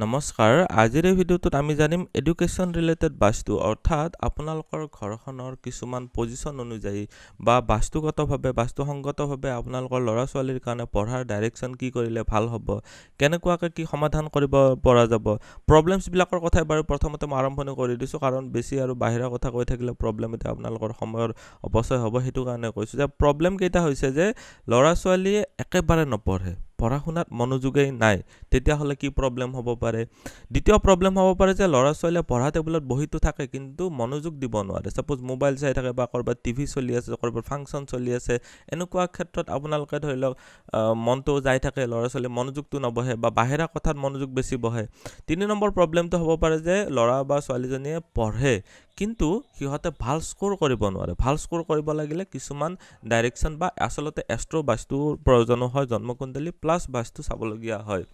নমস্কাৰ আজিৰ এই ভিডিঅ'টোত আমি জানিম এডুকেশ্যন ৰিলেটেড বাস্তু অৰ্থাৎ আপোনালোকৰ ঘৰখনৰ কিছুমান পজিশন অনুযায়ী বা বাস্তুগতভাৱে বাস্তুসংগতভাৱে আপোনালোকৰ ল'ৰা ছোৱালীৰ কাৰণে পঢ়াৰ ডাইৰেকশ্যন কি কৰিলে ভাল হ'ব কেনেকুৱাকৈ কি সমাধান কৰিব পৰা যাব প্ৰবলেমছ বিলাকৰ কথা বাৰু প্ৰথমতে মই আৰম্ভণি কৰি দিছো কাৰণ বেছি আৰু বাহিৰা কথা কৈ থাকিলে প্ৰবলেম এটা আপোনালোকৰ সময়ৰ অপচয় হ'ব হেতু কাৰণে কৈছো যে প্ৰবলেম কেইটা হৈছে যে ল'ৰা ছোৱালীয়ে একেবাৰে নপঢ়ে পঢ়া শুনাত মনোযোগেই নাই তেতিয়া হলে কি প্ৰবলেম হ'ব পাৰে দ্বিতীয় প্ৰবলেম হ'ব পাৰে যে ল'ৰা ছোৱালীয়ে পঢ়া টেবুলত বহিটো থাকে কিন্তু মনোযোগ দিব নোৱাৰে সাপোজ মোবাইল চাই থাকে বা কৰবাত টিভি চলি আছে কৰবাত ফাংচন চলি আছে এনেকুৱা ক্ষেত্ৰত আপোনালোকে ধৰি লওক মনটো যাই থাকে ল'ৰা ছোৱালী মনোযোগটো নবহে বা বাহিৰা কথাত মনোযোগ বেছি বহে তিনি নম্বৰ প্ৰবলেমটো হ'ব পাৰে যে ল'ৰা বা ছোৱালীজনীয়ে পঢ়ে কিন্তু সিহঁতে ভাল স্কোৰ কৰিব নোৱাৰে ভাল স্কোৰ কৰিব লাগিলে কিছুমান ডাইৰেকশ্যন বা আসলতে এষ্ট্ৰো বাস্তুৰ প্ৰয়োজন হয় জন্মকুণ্ডলী প্লাস বাস্তু চাবলগীয়া হয়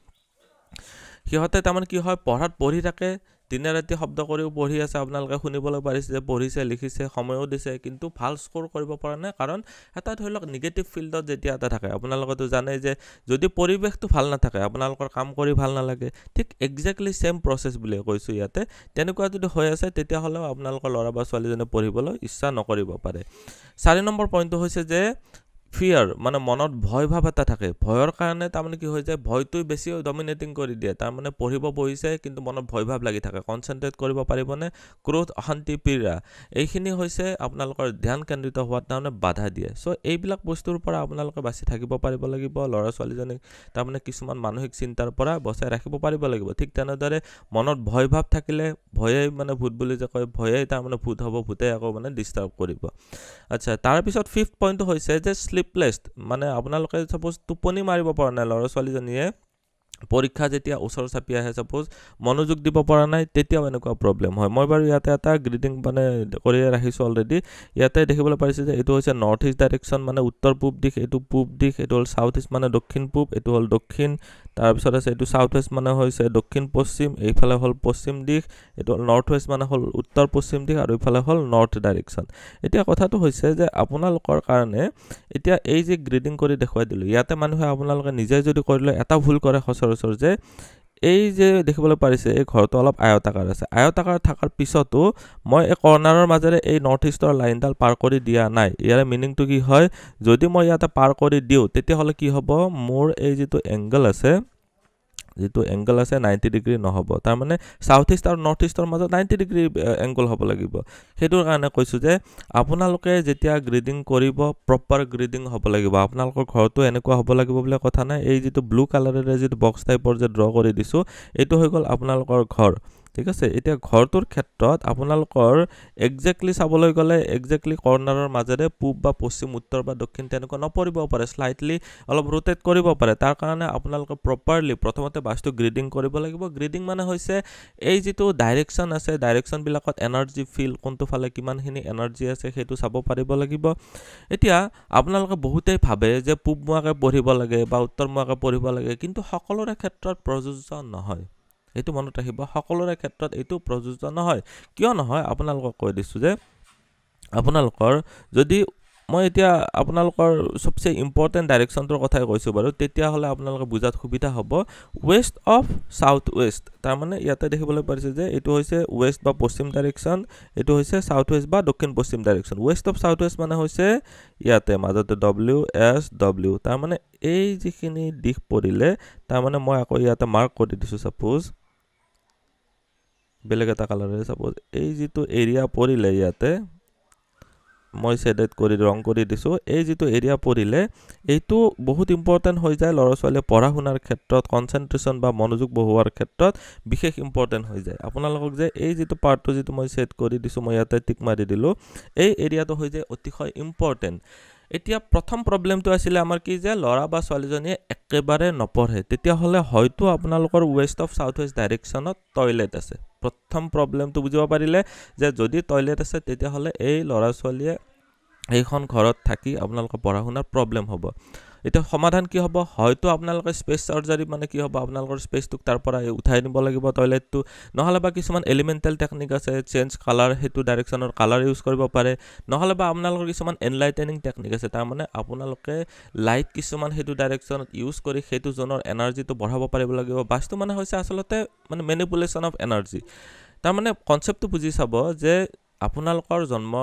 সিহঁতে তাৰমানে কি হয় পঢ়াত পঢ়ি থাকে দিনে ৰাতি শব্দ কৰিও পঢ়ি আছে আপোনালোকে শুনিবলৈ পাৰিছে যে পঢ়িছে লিখিছে সময়ও দিছে কিন্তু ভাল স্কোৰ কৰিব পৰা নাই কাৰণ এটা ধৰি লওক নিগেটিভ ফিল্ডত যেতিয়া এটা থাকে আপোনালোকেতো জানে যে যদি পৰিৱেশটো ভাল নাথাকে আপোনালোকৰ কাম কৰি ভাল নালাগে ঠিক এক্স্যাক্টলি সেম প্ৰসেস বুলি কৈছো ইয়াতে তেনেকুৱা যদি হৈ আছে তেতিয়া হলেও আপোনালোকৰ ল'ৰা বা ছোৱালীজনে পঢ়িবলৈ ইচ্ছা নকৰিব পাৰে 4 নম্বৰ পইণ্টটো হৈছে যে ফিয়াৰ মানে মনত ভয় ভাব এটা থাকে ভয়ৰ কাৰণে তাৰমানে কি হৈ যায় ভয়টোই বেছি ডমিনেটিং কৰি দিয়ে তাৰমানে পঢ়িব বহিছে কিন্তু মনত ভয় ভাব লাগি থাকে কনসেন্ট্ৰেট কৰিব পাৰিবনে ক্ৰোধ অশান্তি পীড়া এইখিনি হৈছে আপোনালোকৰ ধ্যান কেন্দ্ৰিত হোৱাত তাৰমানে বাধা দিয়ে সো এইবিলাক বস্তুৰ পৰা আপোনালোকে বাছি থাকিব পাৰিব লাগিব ল'ৰা ছোৱালীজনীক তাৰমানে কিছুমান মানসিক চিন্তাৰ পৰা বচাই ৰাখিব পাৰিব লাগিব ঠিক তেনেদৰে মনত ভয় ভাব থাকিলে ভয়ে মানে ভূত বুলি যে কয় ভয়ে তাৰমানে ভূত হ'ব ভূতে আকৌ মানে ডিস্টাৰ্ব কৰিব আচ্ছা তাৰ পিছত 5th পইণ্টটো হৈছে যে স্লিপলেছ মানে আপোনালোকে সাপোজ টোপনি মাৰিব পৰা নাই ল'ৰা ছোৱালীজনীয়ে পৰীক্ষা যেতিয়া ওচৰ চাপি আহে সাপোজ মনোযোগ দিব পৰা নাই তেতিয়াও এনেকুৱা প্ৰবলেম হয় মই বাৰু ইয়াতে এটা গ্ৰিডিং মানে কৰি ৰাখিছো অলৰেডি ইয়াতে দেখিবলৈ পাৰিছে যে এটো হৈছে নৰ্থ ইষ্ট ডাইৰেকশ্যন মানে উত্তৰ পূব দিশ এটো পূব দিশ এটো হল সাউথ ইষ্ট মানে দক্ষিণ পূব এটো হল দক্ষিণ তাৰ পিছত আছে এটো সাউথ ইষ্ট মানে হৈছে দক্ষিণ পশ্চিম এইফালে হল পশ্চিম দিশ এটো নৰ্থ ওয়েষ্ট মানে হল উত্তৰ পশ্চিম দিশ আৰু এইফালে হল নৰ্থ ডাইৰেকশ্যন এতিয়া কথাটো হৈছে যে আপোনালোকৰ কাৰণে এতিয়া এই যে গ্ৰেডিং কৰি দেখুৱাই দিলো ইয়াতে মানুহে আপোনালোকে নিজে যদি কৰিলে এটা ভুল কৰে সচৰাচৰ যে এই যে দেখিবলৈ পাৰিছে এই ঘৰটো অলপ আয়তাকাৰ আছে আয়তাকাৰ থাকাৰ পিছতো মই এই কৰ্নাৰৰ মাজেৰে এই নৰ্থ ইষ্টৰ লাইনডাল পাৰ কৰি দিয়া নাই ইয়াৰ মিনিংটো কি হয় যদি মই ইয়াতে পাৰ কৰি দিও তেতিয়া হলে কি হ'ব মোৰ এই যেটো এংগল আছে যেটো এংগল আছে 90 ডিগ্ৰী নহব তাৰ মানে সাউথ ইষ্ট আৰু নৰ্থ ইষ্টৰ মাজত 90 ডিগ্ৰী এংগল হ'ব লাগিব হেতুৰ কাৰণে কৈছো যে আপোনালোকে যেতিয়া গ্ৰেডিং কৰিব প্ৰপাৰ গ্ৰেডিং হ'ব লাগিব আপোনালোকৰ ঘৰটো এনেকুৱা হ'ব লাগিব বুলি কথা নাই এই যেটো ব্লু কালাৰেৰে যেটো বক্স টাইপৰ যে ড্ৰ কৰি দিছো এটো হৈ গল আপোনালোকৰ ঘৰ ঠিক আছে এতিয়া ঘৰটোৰ ক্ষেত্ৰত আপোনালোকৰ এক্স্যাক্টলি চাবলৈ গলে এক্স্যাক্টলি কৰ্নাৰৰ মাজেৰে পূব বা পশ্চিম উত্তৰ বা দক্ষিণ তেনেকুৱা নপৰিব পাৰে স্লাইটলি অলপ ৰোটেট কৰিব পাৰে তাৰ কাৰণে আপোনালোকে প্ৰপাৰলি প্ৰথমতে বাস্তু গ্ৰেডিং কৰিব লাগিব গ্ৰেডিং মানে হৈছে এই যেটো ডাইৰেকশ্যন আছে ডাইৰেকশ্যন বিলাকত এনাৰ্জি ফিল কোনটো ফালে কিমানখিনি এনাৰ্জি আছে হেতু চাব পাৰিব লাগিব এতিয়া আপোনালোকে বহুতেই ভাবে যে পূব মুৱাকে পঢ়িব লাগে বা উত্তৰ মুৱাকে পঢ়িব লাগে কিন্তু সকলোৰে ক্ষেত্ৰত প্ৰযোজ্য নহয় এটো মনত ৰাখিব সকলোৰে ক্ষেত্ৰত এটো প্ৰযোজ্য নহয় কিয় নহয় আপোনালোকক কৈ দিছো যে আপোনালোকৰ যদি মই এতিয়া আপোনালোকৰ সবচে ইম্পৰ্টেন্ট ডাইৰেকশ্যনটোৰ কথাই কৈছো বাৰু তেতিয়া হলে আপোনালোকে বুজাত সুবিধা হ'ব ওয়েস্ট অফ সাউথ ওয়েস্ট তাৰ মানে ইয়াতে দেখিবলৈ পাৰিছে যে এটো হৈছে ওয়েস্ট বা পশ্চিম ডাইৰেকশ্যন এটো হৈছে সাউথ ওয়েস্ট বা দক্ষিণ পশ্চিম direction West of south West মানে হৈছে ইয়াতে মাজতে ডব্লিউ এস ডব্লিউ তাৰ মানে এই যিখিনি দিশ পৰিলে তাৰ মানে মই আকৌ ইয়াতে মাৰ্ক কৰি দিছো সাপোজ বেলেগ এটা কালাৰে সাপোজ এই যেটো এৰিয়া পৰিলে ইয়াতে মই সেডেট কৰি ৰং কৰি দিছো এই যেটো এৰিয়া পৰিলে এইটো বহুত ইম্পৰ্টেন্ট হৈ যায় ল'ৰা ছোৱালীয়ে পঢ়া শুনাৰ ক্ষেত্ৰত কনসেন্ট্ৰেচন বা মনোযোগ বহোৱাৰ ক্ষেত্ৰত বিশেষ ইম্পৰ্টেন্ট হৈ যায় আপোনালোকক যে এই যেটো পাৰ্টটো যেটো মই সেট কৰি দিছো মই ইয়াতে টিক মাৰি দিলো এই এৰিয়াটো হৈ যায় অতিশয় ইম্পৰ্টেন্ট এতিয়া প্ৰথম প্ৰবলেমটো আছিল আমাৰ কি যে ল'ৰা বা ছোৱালীজনীয়ে একেবাৰে নপঢ়ে তেতিয়া হলে হয়তো আপোনালোকৰ ওয়েস্ট অফ সাউথ ওয়েস্ট ডাইৰেকশ্যনত টয়লেট আছে প্ৰথম প্ৰবলেমটো বুজিব পাৰিলে যে যদি টয়লেট আছে তেতিয়া হলে এই ল'ৰা ছোৱালীয়ে এইখন ঘৰত থাকি আপোনালোকৰ পঢ়া শুনাৰ প্ৰবলেম হ'ব এটা সমাধান কি হ'ব হয়তো আপোনালোকে স্পেস সার্জারি মানে কি হ'ব আপোনালোকৰ স্পেসটোক তাৰ পৰা উঠাই নিব লাগিব টয়লেটটো নহলে বা কিছুমান এলিমেন্টাল টেকনিক আছে চেঞ্জ কালাৰ হেতু ডাইৰেকশনৰ কালাৰ ইউজ কৰিব পাৰে নহলে বা আপোনালোকৰ কিছুমান এনলাইটেনিং টেকনিক আছে তাৰ মানে আপোনালোকে লাইট কিছুমান হেতু ডাইৰেকশনত ইউজ কৰি হেতু জনৰ এনাৰ্জিটো বঢ়াব পাৰিব লাগিব বাস্তু মানে হৈছে আসলতে মানে ম্যানিপুলেশন অফ এনাৰ্জি তাৰ মানে কনসেপ্টটো বুজি চাব যে আপোনালোকৰ জন্ম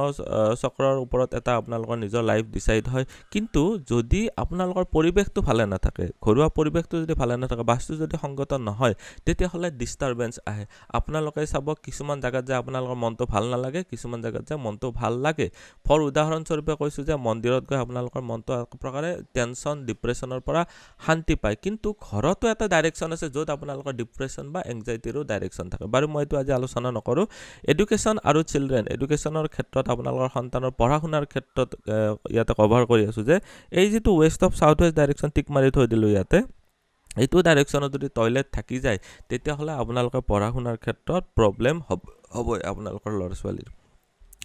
চক্ৰৰ ওপৰত এটা আপোনালোকৰ নিজৰ লাইফ ডিসাইড হয় কিন্তু যদি আপোনালোকৰ পৰিবেশটো ভালে নাথাকে ঘৰুৱা পৰিবেশটো যদি ভালে নাথাকে বাস্তু যদি সংগত নহয় তেতিয়া হলে ডিস্টাৰবেন্স আহে আপোনালোকে চাব কিছুমান জায়গাত যে আপোনালোকৰ মনটো ভাল নালাগে কিছুমান জায়গাত যে মনটো ভাল লাগে ফৰ উদাহৰণ স্বৰূপে কৈছো যে মন্দিৰত গৈ আপোনালোকৰ মনটো এক প্ৰকাৰে টেনচন ডিপ্ৰেছনৰ পৰা শান্তি পায় কিন্তু ঘৰতো এটা ডাইৰেকশন আছে যত আপোনালোকৰ ডিপ্ৰেছন বা এংজাইটিৰো ডাইৰেকশন থাকে বাৰু মই এটো আজি আলোচনা নকৰো এডুকেশন আৰু চিলড্ৰেন এডুকেশনৰ ক্ষেত্ৰত আপোনালোকৰ সন্তানৰ পঢ়াশুনাৰ ক্ষেত্ৰত ইয়াতে কভাৰ কৰি আছো যে এই যেটো West of south West direction টিক মাৰি থৈ দিলো ইয়াতে এইটো ডাইৰেকশনত যদি টয়লেট থাকি যায় তেতিয়া হলে আপোনালোকৰ পঢ়াশুনাৰ ক্ষেত্ৰত প্ৰবলেম হ'ব আপোনালোকৰ লৰছোৱালীৰ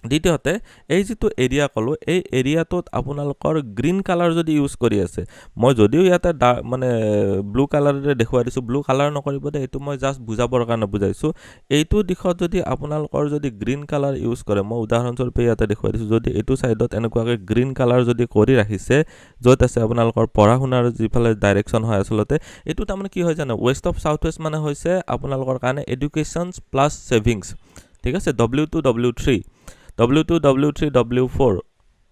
দ্বিতীয়তে এই যেটো এৰিয়া কলো এই এৰিয়াটোত আপোনালোকৰ গ্ৰীন কালাৰ যদি ইউজ কৰি আছে মই যদিও ইয়াতে মানে ব্লু কালাৰৰে দেখুৱাই দিছো ব্লু কালাৰ নকৰিব দে এটো মই জাস্ট বুজাবৰ কাৰণে বুজাইছো এইটো দিখত যদি আপোনালোকৰ যদি গ্ৰীন কালাৰ ইউজ কৰে মই উদাহৰণ স্বৰূপে ইয়াতে দেখুৱাই দিছো যদি এটো সাইডত এনেকুৱাকে গ্ৰীন কালাৰ যদি কৰি ৰাখিছে যত আছে আপোনালোকৰ পঢ়াশুনাৰ যিফালে ডাইৰেকশন হয় আসলতে এটো তাৰমানে কি হয় জানো ওয়েস্ট অফ সাউথ ওয়েস্ট মানে হৈছে আপোনালোকৰ কাৰণে এডুকেশনস প্লাস সেভিংস ঠিক আছে W2 W3 W2 W3 W4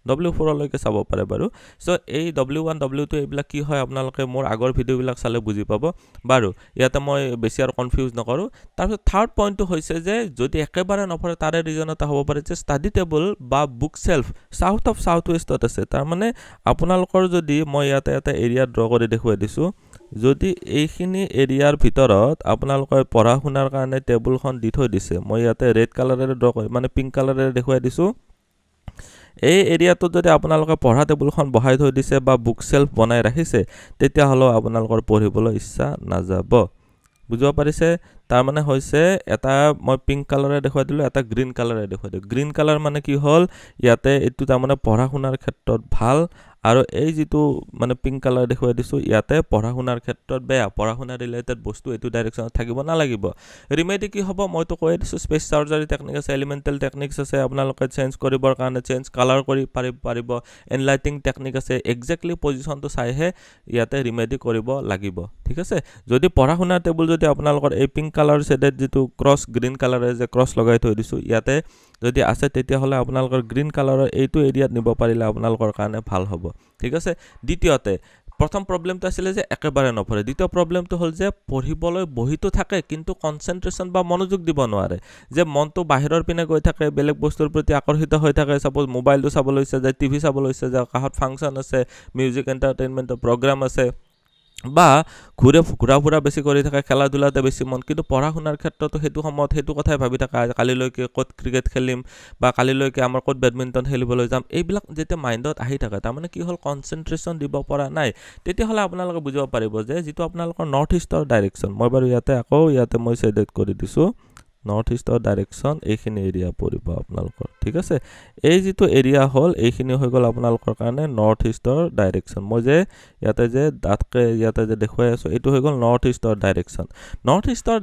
W4 লৈকে চাব পাৰে বাৰু সো এই W1 W2 এইবিলাক কি হয় আপোনালোকে মোৰ আগৰ ভিডিও বিলাক চালে বুজি পাব বাৰু ইয়াতে মই বেছি আৰু কনফিউজ নকৰো তাৰপিছত থাৰ্ড পইণ্টটো হৈছে যে যদি একেবাৰে নপৰে তাৰে ৰিজন এটা হ'ব পাৰে যে ষ্টাডি টেবল বা book shelf south of south ওয়েষ্টত আছে তাৰ মানে আপোনালোকৰ যদি মই ইয়াতে এটা এৰিয়া ড্ৰ কৰি দেখুৱাই দিছো যদি এইখিনি এৰিয়াৰ ভিতৰত আপোনালোকৰ পঢ়াশুনাৰ কাৰণে টেবুলখন দি থৈ দিছে মই ইয়াতে ৰেড কালাৰেৰে ড্ৰ কৰি মানে পিংক কালাৰেৰে দেখুৱাই দিছো এই এৰিয়াটো যদি আপোনালোকে পঢ়া টেবুলখন বহাই থৈ দিছে বা বুক সেলফ বনাই ৰাখিছে তেতিয়া হলো আপোনালোকৰ পঢ়িবলৈ ইচ্ছা নাযাব বুজিব পাৰিছে তাৰ মানে হৈছে এটা মই পিংক কালাৰে দেখুৱাই দিলো এটা গ্ৰীন কালাৰে দেখুৱাই দিলো গ্ৰীন কালাৰ মানে কি হল ইয়াতে এটো তাৰ মানে পঢ়াশুনাৰ ক্ষেত্ৰত ভাল আৰু এই যেটো মানে পিংক কালাৰ দেখুৱাই দিছো ইয়াতে পঢ়াশুনাৰ ক্ষেত্ৰত বেয়া পঢ়াশুনা ৰিলেটেড বস্তু এটো ডাইৰেকশনত থাকিব না লাগিব ৰিমেডি কি হ'ব মইতো কৈ দিছো স্পেস সাৰ্জাৰি টেকনিক আছে এলিমেন্টাল টেকনিক্স আছে আপোনালোকে চেঞ্জ কৰিবৰ কাৰণে চেঞ্জ কালাৰ কৰি পাৰিব এনলাইটিং টেকনিক আছে এক্স্যাক্টলি পজিশনটো চাইহে ইয়াতে ৰিমেডি কৰিব লাগিব ঠিক আছে যদি পঢ়াশুনা টেবুল যদি আপোনালোকৰ এই পিংক কালাৰ সেডেড যেটো ক্ৰস গ্ৰীন কালাৰে যে ক্ৰস লগাই থৈ দিছো ইয়াতে যদি আছে তেতিয়া হলে আপোনালোকৰ গ্ৰীন কালাৰৰ এইটো এৰিয়াত নিব পাৰিলে আপোনালোকৰ কাৰণে ভাল হ'ব ঠিক আছে দ্বিতীয়তে প্ৰথম প্ৰবলেমটো আছিল যে একেবাৰে নপৰে দ্বিতীয় প্ৰবলেমটো হল যে পঢ়িবলৈ বহিটো থাকে কিন্তু কনসেন্ট্ৰেচন বা মনোযোগ দিব নোৱাৰে যে মনটো বাহিৰৰ পিনে গৈ থাকে বেলেগ বস্তুৰ প্ৰতি আকৰ্ষিত হৈ থাকে সাপোজ মোবাইলটো চাবলৈ ইচ্ছা যায় টিভি চাবলৈ ইচ্ছা যায় কাহত ফাংচন আছে মিউজিক এন্টাৰটেইনমেন্টৰ প্ৰগ্ৰাম আছে বা ঘুৰা ফুৰা বেছি কৰি থাকে খেলা ধুলাতে বেছি মন কিন্তু পঢ়াশুনাৰ ক্ষেত্ৰতো হেতু সময়ত হেতু কথাই ভাবি থকা কালিলৈকে ক'ত ক্ৰিকেট খেলিম বা কালিলৈকে আমাৰ ক'ত বেডমিন্টন খেলিবলৈ যাম এইবিলাক যেতিয়া মাইন্ডত আহি থাকে তাৰ মানে কি হল কনসেন্ট্ৰেচন দিব পৰা নাই তেতিয়া হলে আপোনালোকে বুজিব পাৰিব যে যেটো আপোনালোকৰ নৰ্থ ইষ্টৰ ডাইৰেকশন মই বাৰু ইয়াতে আকৌ ইয়াতে মই সেডেট কৰি দিছো নৰ্থ ইষ্টৰ ডাইৰেকশন এইখিনি এৰিয়া পৰিব আপোনালোকৰ ঠিক আছে এই যেটো এৰিয়া হল এইখিনি হৈ গল আপোনালোকৰ কাৰণে নৰ্থ ইষ্টৰ ডাইৰেকশন মই যে ইয়াতে যে দাঁতকে ইয়াতে যে দেখুৱাই আছো এটো হৈ গল নৰ্থ ইষ্টৰ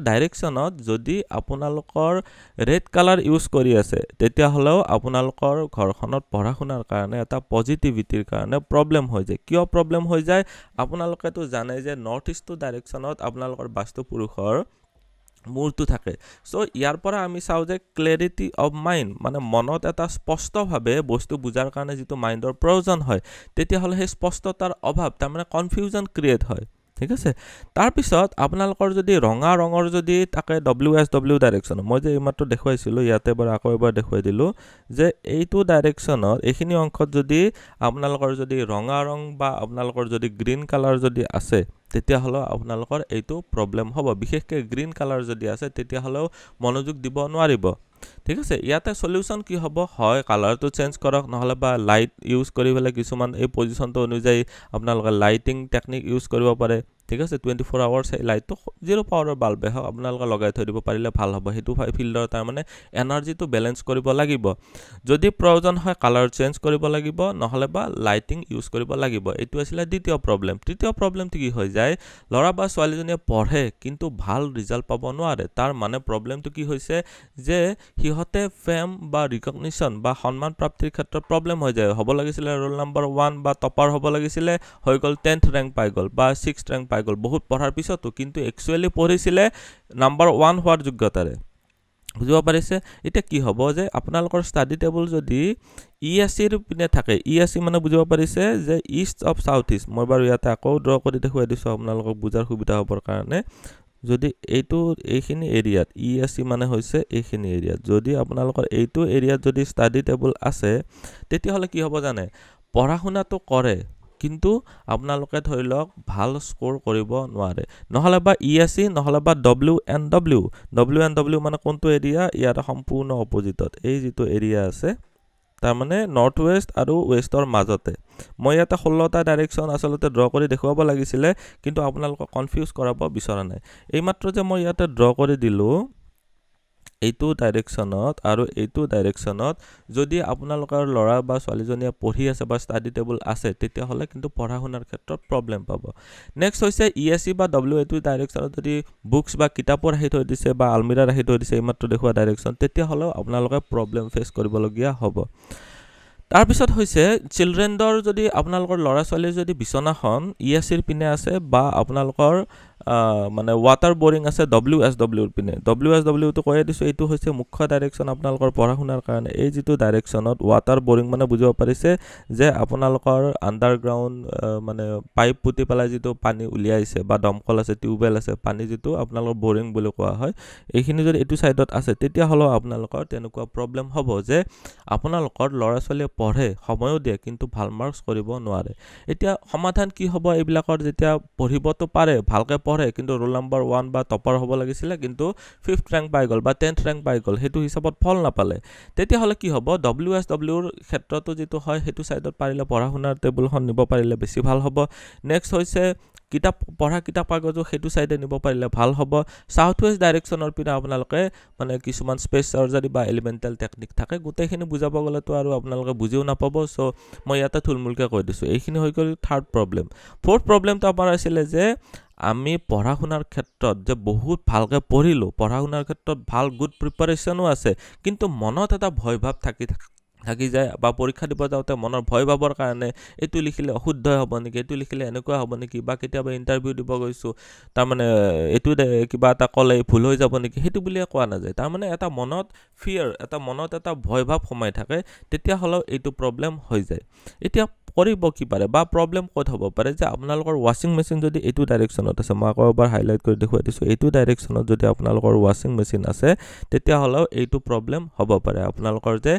ডাইৰেকশনত যদি আপোনালোকৰ ৰেড কালাৰ ইউজ কৰি আছে তেতিয়া হলেও আপোনালোকৰ ঘৰখনত পঢ়াশুনাৰ কাৰণে এটা পজিটিভিটিৰ কাৰণে প্ৰবলেম হৈ যায় কিয় প্ৰবলেম হৈ যায় আপোনালোকে তো জানে যে নৰ্থ ইষ্ট ডাইৰেকশনত আপোনালোকৰ বাস্তু পুৰুষৰ মূৰটো থাকে সো ইয়াৰ পৰা আমি চাও যে ক্লেৰিটি অফ মাইন্ড মানে মনত এটা স্পষ্টভাৱে বস্তু বুজাৰ কাৰণে যেটো মাইন্ডৰ প্ৰয়োজন হয় তেতিয়া হলে সেই স্পষ্টতাৰ অভাৱ তাৰ মানে কনফিউজন ক্ৰিয়েট হয় ঠিক আছে তাৰ পিছত আপোনালোকৰ যদি ৰঙা ৰঙৰ যদি তাকে WSW ডাইৰেকশন মই যে এইমাত্ৰ দেখুৱাইছিলো ইয়াতে বাৰু আকৌ এবাৰ দেখুৱাই দিলো যে এইটো ডাইৰেকশনৰ এইখিনি অংশত যদি আপোনালোকৰ যদি ৰঙা ৰং বা আপোনালোকৰ যদি গ্ৰীন কালাৰ যদি আছে তেতিয়া হলো আপোনালোকৰ এইটো প্ৰবলেম হ'ব বিশেষকৈ গ্ৰীন কালাৰ যদি আছে তেতিয়া হলো মনোযোগ দিব নোৱাৰিব ঠিক আছে ইয়াতে সলিউশন কি হ'ব হয় কালাৰটো চেঞ্জ কৰক নহলে বা লাইট ইউজ কৰি পেলাই কিছুমান এই পজিশনটো অনুযায়ী আপোনালোকে লাইটিং টেকনিক ইউজ কৰিব পাৰে ঠিক আছে 24 আৱাৰ্ছ এই লাইটটো 0 পাৱাৰৰ বাল্বে হওক আপোনালোকে লগাই থৈ দিব পাৰিলে ভাল হ'ব হেতু ফিল্ডৰ তাৰ মানে এনাৰ্জিটো বেলেন্স কৰিব লাগিব যদি প্ৰয়োজন হয় কালাৰ চেঞ্জ কৰিব লাগিব নহলে বা লাইটিং ইউজ কৰিব লাগিব এটো আছিল দ্বিতীয় প্ৰবলেম তৃতীয় প্ৰবলেমটো কি হৈ যায় লৰা বা ছোৱালীজনীয়ে পঢ়ে কিন্তু ভাল ৰিজাল্ট পাব নোৱাৰে তাৰ মানে প্ৰবলেমটো কি হৈছে যে হিহতে ফেম বা ৰিকগনিশ্যন বা সন্মান প্ৰাপ্তিৰ ক্ষেত্ৰত প্ৰবলেম হৈ যায় হ'ব লাগিছিল ৰোল নম্বৰ 1 বা টপাৰ হ'ব লাগিছিল হৈ গল 10th ৰেংক পাই গল বা 6th ৰেংক পাই গল বহুত পঢ়াৰ পিছতো কিন্তু একচুয়ালি পঢ়িছিলে নম্বৰ 1 হোৱাৰ যোগ্যতাৰে বুজিব পাৰিছে এটা কি হ'ব যে আপোনালোকৰ ষ্টাডি টেবল যদি ইএসসি ৰ পিনে থাকে ইএসসি মানে বুজিব পাৰিছে যে ইষ্ট অফ সাউথ ইষ্ট মই বাৰু ইয়াতে আকৌ ড্ৰ কৰি দেখুৱাই দিছো আপোনালোকক বুজাৰ সুবিধা হ'বৰ কাৰণে যদি এইটো এইখিনি এৰিয়াত ইএসসি মানে হৈছে এইখিনি এৰিয়াত যদি আপোনালোকৰ এইটো এৰিয়াত যদি ষ্টাডি টেবল আছে তেতিয়া হলে কি হ'ব জানে পঢ়াশুনাটো কৰে কিন্তু আপোনালোকে ধৰি লওক ভাল স্কোৰ কৰিব নোৱাৰে নহলে বা ইএসসি নহলে বা ডব্লিউএনডব্লিউ মানে কোনটো এৰিয়া ইয়াৰ সম্পূৰ্ণ অপোজিটত এই যেটো এৰিয়া আছে তাৰ মানে নৰ্থ ওয়েষ্ট আৰু ওয়েষ্টৰ মাজতে মই ইয়াতে 16টা ডাইৰেকচন আসলতে ড্ৰ কৰি দেখুৱাব লাগিছিল কিন্তু আপোনালোকক কনফিউজ কৰাব বিচৰা নাই এই মাত্ৰ যে মই ইয়াতে ড্ৰ কৰি দিলো এইটো ডাইৰেকচনত আৰু এইটো ডাইৰেকচনত যদি আপোনালোকৰ লৰা বা ছোৱালীজনীয়ে পঢ়ি আছে বা ষ্টাডি টেবল আছে তেতিয়া হলে কিন্তু পঢ়াশুনাৰ ক্ষেত্ৰত প্ৰবলেম পাব নেক্সট হৈছে ইএসসি বা ডব্লিউ এইটো ডাইৰেকচনত যদি বুকস বা কিতাপৰ ৰাখি থৈ দিছে বা আলমিৰা ৰাখি থৈ দিছে এইমাত্ৰ দেখুৱা ডাইৰেকচন তেতিয়া হলে আপোনালোকে প্ৰবলেম ফেস কৰিবলগীয়া হ'ব তাৰ পিছত হৈছে চিলড্ৰেনৰ যদি আপোনালোকৰ লৰা ছোৱালীৰ যদি বিছনাখন ইএসসিৰ পিনে আছে বা আপোনালোকৰ মানে ওয়াটাৰ বোৰিং আছে ডব্লিউএসডব্লিউৰ পিনে ডব্লিউএসডব্লিউ তো কয় দিছো এইটো হৈছে মুখ্য ডাইৰেকচন আপোনালোকৰ পঢ়াশুনাৰ কাৰণে এই যেটো ডাইৰেকচনত ওয়াটাৰ বোৰিং মানে বুজিব পাৰিছে যে আপোনালোকৰ আন্ডাৰগ্ৰাউণ্ড মানে পাইপ পুতি পেলাই যেটো পানী উলিয়াইছে বা দমকল আছে টিউবৱেল আছে পানী যেটো আপোনালোকৰ বোৰিং বুলি কোৱা হয় এইখিনি যদি এটো সাইডত আছে তেতিয়া হলো আপোনালোকৰ তেনেকুৱা প্ৰবলেম হ'ব যে আপোনালোকৰ লৰা ছোৱালীয়ে পঢ়ে সময়ও দিয়ে কিন্তু ভাল মাৰ্কস কৰিব নোৱাৰে এতিয়া সমাধান কি হ'ব এইবিলাকৰ যেতিয়া পঢ়িবতো পাৰে ভালকে পঢ়ে কিন্তু ৰোল নম্বৰ 1 বা টপাৰ হ'ব লাগিছিল কিন্তু 5th ৰেংক পাই গল বা 10th ৰেংক পাই গল হেতু হিচাপত ফল নাপালে তেতিয়া হলে কি হ'ব ডব্লিউএসডব্লিউৰ ক্ষেত্ৰতো যেটো হয় হেতু সাইডত পাৰিলে পঢ়াশুনাৰ টেবুলখন নিব পাৰিলে বেছি ভাল হ'ব নেক্সট হৈছে কিতাপ পঢ়া কিতাপ কাগজ হেতু সাইডে নিব পাৰিলে ভাল হ'ব সাউথ ওয়েষ্ট ডাইৰেকচনৰ পিনে আপোনালোকে মানে কিছুমান স্পেস সাৰ্জাৰি বা এলিমেন্টাল টেকনিক থাকে গোটেইখিনি বুজাব গলেতো আৰু আপোনালোকে বুজিও নাপাব সো মই ইয়াতে থুলমুলকে কৈ দিছো এইখিনি হৈ গল থাৰ্ড প্ৰবলেম ফোৰ্থ প্ৰবলেমটো আমাৰ আছিল যে আমি পঢ়াশুনাৰ ক্ষেত্ৰত যে বহুত ভালকে পঢ়িলো পঢ়াশুনাৰ ক্ষেত্ৰত ভাল গুড প্ৰিপাৰেচনো আছে কিন্তু মনত এটা ভয় ভাব থাকি যায় বা পৰীক্ষা দিব যাওতে মনৰ ভয় ভাবৰ কাৰণে এটো লিখিলে অশুদ্ধ হ'ব নেকি এটো লিখিলে এনেকুৱা হ'ব নেকি বা কেতিয়াবা ইন্টাৰভিউ দিব গৈছো তাৰ মানে এটো কিবা এটা কলে ভুল হৈ যাব নেকি হেতু বুলিয়ে কোৱা না যায় তাৰ মানে এটা মনত ফিয়াৰ এটা মনত এটা ভয় ভাব সোমাই থাকে তেতিয়া হলো এইটো প্ৰবলেম হৈ যায় এতিয়া কৰিব কি পাৰে বা প্ৰবলেম ক'ত হ'ব পাৰে যে আপোনালোকৰ ওয়াশিং মেচিন যদি এইটো ডাইৰেকচনত আছে মই আকৌ এবাৰ হাইলাইট কৰি দেখুৱাই দিছো এইটো ডাইৰেকচনত যদি আপোনালোকৰ ওয়াশিং মেচিন আছে তেতিয়া হলো এইটো প্ৰবলেম হ'ব পাৰে আপোনালোকৰ যে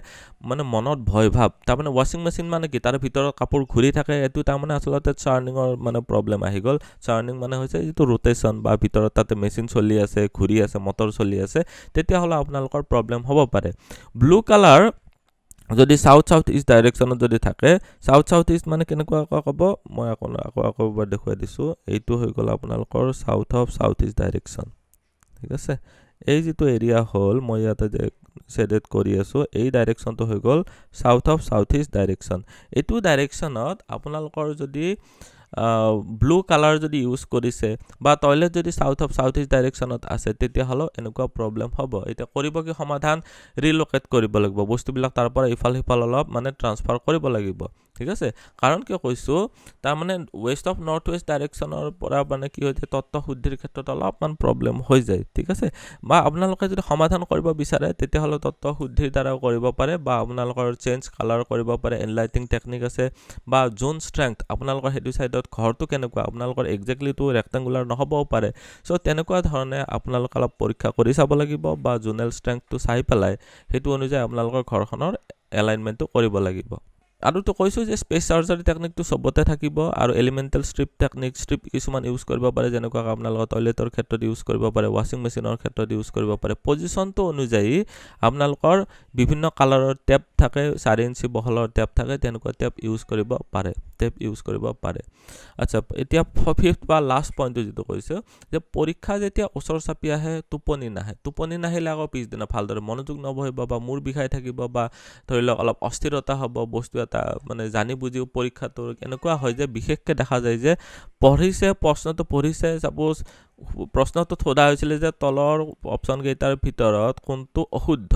মানে মনত ভয় ভাব তাৰ মানে ওয়াশিং মেচিন মানে কি তাৰ ভিতৰত কাপোৰ ঘূৰি থাকে এটো তাৰ মানে আসলতে চাৰ্নিংৰ মানে প্ৰবলেম আহি গল চাৰ্নিং মানে হৈছে যেটো ৰোটেশন বা ভিতৰত তাতে মেচিন চলি আছে ঘূৰি আছে মটৰ চলি আছে তেতিয়া হলো আপোনালোকৰ প্ৰবলেম হ'ব পাৰে ব্লু কালাৰ যদি সাউথ ইষ্ট ডাইৰেকচনত যদি থাকে সাউথ ইষ্ট মানে কেনেকুৱা ক'ব মই আকৌ এবাৰ দেখুৱাই দিছো এইটো হৈ গল আপোনালোকৰ সাউথ ইষ্ট ডাইৰেকচন ঠিক আছে এই যেটো এৰিয়া হল মই ইয়াতে সেডেট কৰি আছো এই ডাইৰেকচনটো হৈ গল সাউথ ইষ্ট ডাইৰেকচন এটো ডাইৰেকচনত আপোনালোকৰ যদি ব্লু কালাৰ যদি ইউজ কৰিছে বা টয়লেট যদি সাউথ ইষ্ট ডাইৰেকচনত আছে তেতিয়া হলো এনেকুৱা প্ৰবলেম হ'ব এটা কৰিব কি সমাধান ৰিলোকেট কৰিব লাগিব বস্তুবিলাক তাৰ পৰা ইফাল অলপ মানে ট্ৰান্সফাৰ কৰিব লাগিব ঠিক আছে কাৰণ কি কৈছো তাৰ মানে ওয়েষ্ট অফ নৰ্থ ওয়েষ্ট ডাইৰেকচনৰ পৰা মানে কি হৈছে তত্ত্ব শুদ্ধিৰ ক্ষেত্ৰত অলপমান প্ৰবলেম হৈ যায় ঠিক আছে বা আপোনালোকে যদি সমাধান কৰিব বিচাৰে তেতিয়া হলো তত্ত্ব শুদ্ধিৰ দ্বাৰা কৰিব পাৰে বা আপোনালোকৰ চেঞ্জ কালাৰ কৰিব পাৰে এনলাইটিং টেকনিক আছে বা জোন ষ্ট্ৰেংথ আপোনালোকৰ হেতু সাইডত ঘৰটো কেনেকুৱা আপোনালোকৰ এক্স্যাক্টলি টু ৰেক্টেঙ্গুলাৰ নহবও পাৰে সো তেনেকুৱা ধৰণে আপোনালোক অলপ পৰীক্ষা কৰি চাব লাগিব বা জোনেল ষ্ট্ৰেংথটো চাই পেলাই হেতু অনুযায়ী আপোনালোকৰ ঘৰখনৰ এলাইনমেন্টটো কৰিব লাগিব আৰু তো কৈছোঁ যে স্পেচ চাৰ্জাৰী টেকনিকটো চবতে থাকিব আৰু এলিমেণ্টেল ষ্ট্ৰিপ টেকনিক কিছুমান ইউজ কৰিব পাৰে যেনেকুৱা আপোনালোকৰ টয়লেটৰ ক্ষেত্ৰত ইউজ কৰিব পাৰে ৱাশ্বিং মেচিনৰ ক্ষেত্ৰত ইউজ কৰিব পাৰে পজিশ্যনটো অনুযায়ী আপোনালোকৰ বিভিন্ন কালাৰৰ টেপ থাকে 4 ইঞ্চি বহলৰ টেপ থাকে তেনেকুৱা টেপ ইউজ কৰিব পাৰে আচ্ছা এতিয়া ফিফথ বা লাষ্ট পইণ্টটো যেটো কৈছোঁ যে পৰীক্ষা যেতিয়া ওচৰ চাপি আহে টোপনি নাহিলে আকৌ পিছদিনা ভালদৰে মনোযোগ নবহিব বা মূৰ বিষাই থাকিব বা ধৰি লওক অলপ অস্থিৰতা হ'ব বস্তু এটা মানে জানি বুজিও পৰীক্ষাটো এনেকুৱা হয় যে বিশেষকৈ দেখা যায় যে প্ৰশ্নটো পঢ়িছে সাপোজ প্ৰশ্নটো সোধা হৈছিল যে তলৰ অপচন কেইটাৰ ভিতৰত কোনটো অশুদ্ধ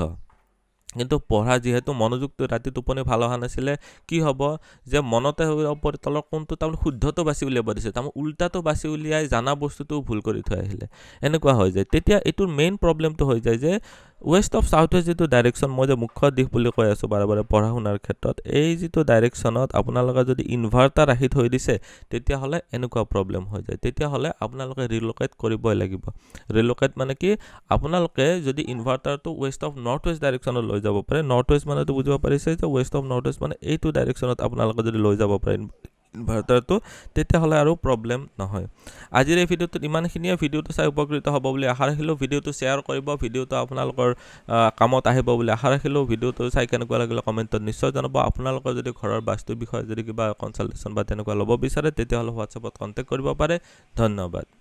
কিন্তু পঢ়া যেহেতু মনোযোগটো ৰাতি টোপনি ভাল অহা নাছিলে কি হ'ব যে মনতে ওপৰ তলৰ কোনটো তাৰ শুদ্ধটো বাছি উলিয়াব দিছে তাৰ উল্টাটো বাছি উলিয়াই জানা বস্তুটো ভুল কৰি থৈ আহিলে এনেকুৱা হৈ যায় তেতিয়া এটোৰ মেইন প্ৰবলেমটো হৈ যায় যে ওয়েস্ট অফ সাউথ ওয়েস্ট যেটো ডাইৰেকশন মই যে মুখ্য দিশ বুলি কৈ আছো বাৰে পঢ়া শুনাৰ ক্ষেত্ৰত এই যেটো ডাইৰেকশনত আপোনালোকে যদি ইনভাৰ্টাৰ ৰাখি থৈ দিছে তেতিয়া হলে এনেকুৱা প্ৰবলেম হৈ যায় তেতিয়া হলে আপোনালোকে ৰিলোকেট কৰিবই লাগিব ৰিলোকেট মানে কি আপোনালোকে যদি ইনভাৰ্টাৰটো ওয়েস্ট অফ নৰ্থ ওয়েস্ট ডাইৰেকশনত লৈ যাব পাৰে নৰ্থ ওয়েস্ট মানে তো বুজিব পাৰিছে যে ওয়েস্ট অফ নৰ্থ ওয়েস্ট মানে এইটো ডাইৰেকশনত আপোনালোকে যদি লৈ যাব পাৰে ইনভাৰ্টাৰটো তেতিয়া হলে আৰু প্ৰবলেম নহয় আজিৰ এই ভিডিওটোত ইমানখিনিয়ে ভিডিওটো চাই উপকৃত হ'ব বুলি আশা ৰাখিলো ভিডিওটো শ্বেয়াৰ কৰিব ভিডিওটো আপোনালোকৰ কামত আহিব বুলি আশা ৰাখিলো ভিডিওটো চাই কেনেকুৱা লাগিলে কমেন্টত নিশ্চয় জনাব আপোনালোকৰ যদি ঘৰৰ বাস্তু বিষয় যদি কিবা কনসালটেশন বা তেনেকুৱা ল'ব বিচাৰে তেতিয়া হলে WhatsAppত কন্টাক্ট কৰিব পাৰে ধন্যবাদ